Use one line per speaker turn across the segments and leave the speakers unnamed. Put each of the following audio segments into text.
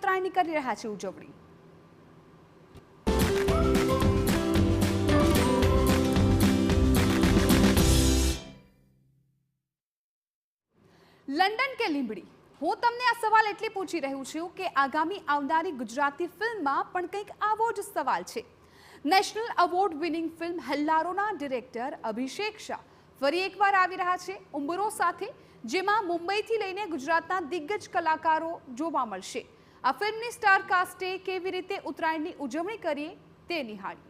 ઉત્તરાયણની કરી રહ્યા છે ઉજવણી। લંડન કે લીંબડી? હું તમને આ સવાલ એટલે પૂછી રહ્યું છું કે આગામી આવનારી ગુજરાતી ફિલ્મમાં પણ કંઈક આવો જ સવાલ છે। નેશનલ એવોર્ડ વિનિંગ ફિલ્મ હલ્લારોના ડિરેક્ટર અભિષેક શાહ ફરી એકવાર આવી રહ્યા છે ઉંબરો સાથે, જેમાં મુંબઈથી લઈને ગુજરાતના દિગ્ગજ કલાકારો જોવા મળશે। આ ફિલ્મની સ્ટાર કાસ્ટે કેવી રીતે ઉત્તરાયણની ઉજવણી કરીએ તે નિહાળીએ।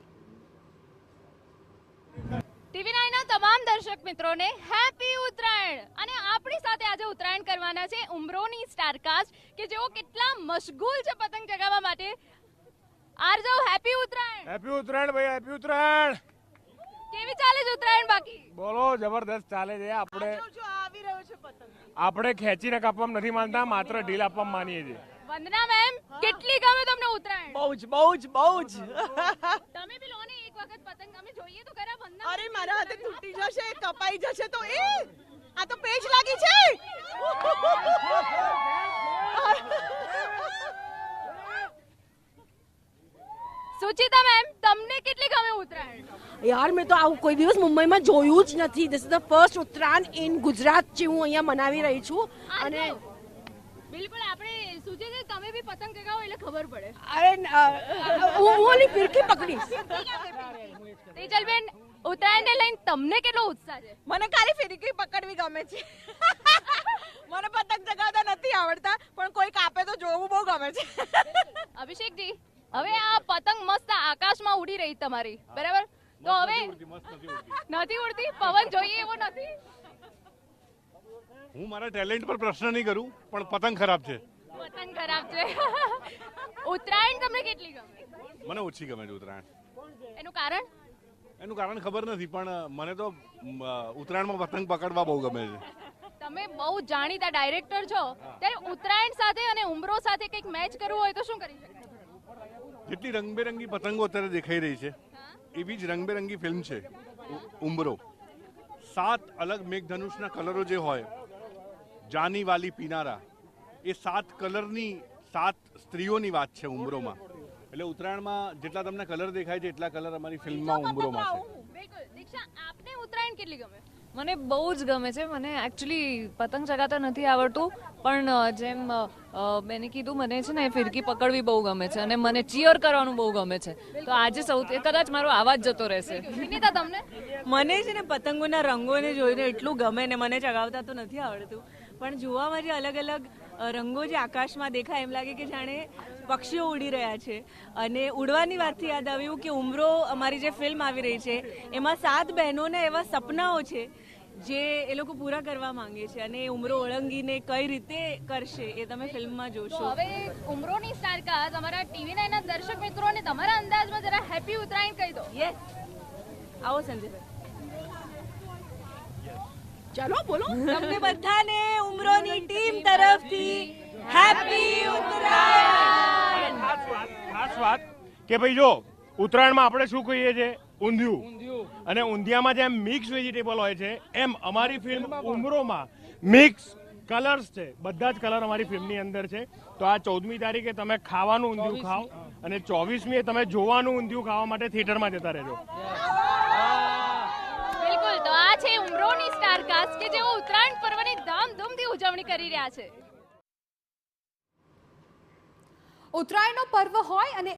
TV9 ના તમામ દર્શક મિત્રોને હેપી ઉત્તરાયણ। અને આપણી સાથે આજે ઉત્તરાયણ કરવાના છે ઉંબરોની સ્ટાર કાસ્ટ કે જેઓ કેટલા મશગુલ છે પતંગ ચગાવવા માટે। આરજો હેપી ઉત્તરાયણ।
હેપી ઉત્તરાયણ ભાઈ, હેપી ઉત્તરાયણ।
કેવી ચાલે છે ઉત્તરાયણ? બાકી
બોલો, જબરદસ્ત ચાલે છે। આપણે ખેંચીને કાપવામાં નથી માનતા, માત્ર ઢીલ આપવામાં માનીએ છીએ।
વંદના મેમ, કેટલી ગમે તમને ઉત્તરાયણ?
બહુ જ
તમે બી લો ને એક વખત પતંગ, અમે જોઈએ તો ખરા વંદના।
અરે મારા હાથે તૂટી જશે, કપાઈ જશે તો આ તો પેચ લાગી છે।
સુચિતા મેમ, તમને કેટલી ગમે ઉત્તરાયણ?
યાર મેં તો આવું કોઈ દિવસ મુંબઈમાં જોયું જ નથી। This is the first Uttarayan in Gujarat જે હું અહીંયા મનાવી રહી છું। અને
બિલકુલ આપણે સુચિતા, તમે બી પતંગ ચગાવો એટલે ખબર પડે।
અરે હું ઓલી ફિરકી પકડીશ।
તેજલબેન, ઉત્તરાયણને લઈને તમને કેટલો ઉત્સાહ છે?
મને ખાલી ફિરકી પકડવી ગમે છે। મને પતંગ ચગાવતા નથી આવડતા, પણ કોઈ કાપે તો જોવું બહુ ગમે છે।
અભિષેકજી, હવે આ પતંગ મસ્ત આકાશમાં ઉડી રહી તમારી, બરાબર? તો હવે નથી ઉડતી, પવન જોઈએ એવો નથી।
હું મારા ટેલેન્ટ પર પ્રશ્ન નહીં કરું, પણ પતંગ ખરાબ છે।
પતંગ ખરાબ છે। ઉત્તરાયણ તમને કેટલી ગમે?
મને ઓછી ગમે છે ઉત્તરાયણ।
એનું કારણ?
એનું કારણ ખબર નથી, પણ મને તો ઉત્તરાયણમાં પતંગ પકડવા બહુ ગમે છે।
તમે બહુ જાણીતા ડાયરેક્ટર છો, ત્યારે ઉત્તરાયણ સાથે અને ઉંબરો સાથે કંઈક મેચ કરવું હોય તો શું કરી શકે?
જેટલી રંગબેરંગી પતંગો અત્યારે દેખાઈ રહી છે, એવી જ રંગબેરંગી ફિલ્મ છે ઉંબરો। 7 અલગ મેઘધનુષના કલરો જે હોય, જાની વાલી પીનારા, એ 7 કલરની 7 સ્ત્રીઓની વાત છે ઉંબરોમાં। એટલે ઉત્તરાયણમાં જેટલા તમને કલર દેખાય છે એટલા કલર અમારી ફિલ્મમાં ઉંબરોમાં છે।
બિલકુલ। દીક્ષા, આપને ઉત્તરાયણ કેટલી ગમે?
મને બહુ જ ગમે છે। મને એકચ્યુઅલી પતંગ ચગાવતા નથી આવડતું, પણ જેમ મેં કીધું, મને છે ને ફિરકી પકડવી બહુ ગમે છે અને મને ચીયર કરવાનું બહુ ગમે છે। તો આજે સૌથી કદાચ મારો આવાજ જતો રહેશે।
વિનીતા, તમને?
મને છે ને પતંગોના રંગોને જોઈને એટલું ગમે ને, મને ચગાવતા તો નથી આવડતું, પણ જોવામાં જે અલગ અલગ રંગો જે આકાશમાં દેખાય એમ લાગે કે જાણે પક્ષીઓ ઉડી રહ્યા છે। અને ઉડવાની વાતથી યાદ આવ્યું કે ઉંબરો અમારી જે ફિલ્મ આવી રહી છે એમાં 7 બહેનોને એવા સપનાઓ છે જે એ લોકો પૂરા કરવા માંગે છે, અને ઉંબરો ઓળંગીને કઈ રીતે કરશે એ તમે ફિલ્મમાં
તો
જોશો।
હવે ઉંબરોની સ્ટાર કાસ્ટ અમારા TV9 ના દર્શક મિત્રોને તમારા અંદાજમાં જરા હેપી ઉત્તરાયણ કહી દો।
યસ, આવો સંજયભાઈ।
ચાલો બોલો।
તમને બધાને ઉંબરોની ટીમ તરફથી હેપી ઉત્તરાયણ।
ખાસ વાત કે ભાઈ, જો ઉત્તરાયણમાં આપણે શું કહીએ છીએ? ઊંધિયું। અને ઊંધિયામાં જેમ મિક્સ વેજીટેબલ હોય છે, એમ અમારી ફિલ્મ ઉંબરોમાં મિક્સ કલર્સ છે। બધા જ કલર અમારી ફિલ્મની અંદર છે। તો આ 14મી તારીખે તમે ખાવાનું ઊંધિયું ખાઓ, અને 24મીએ તમે જોવાનું ઊંધિયું ખાવા માટે થિયેટરમાં જતા રહેજો।
બિલકુલ। તો આ છે ઉંબરોની સ્ટાર કાસ્ટ કે જેઓ ઉત્તરાયણ પર્વની ધામધૂમથી ઉજવણી કરી રહ્યા છે।
ઉત્તરાયણનો પર્વ હોય અને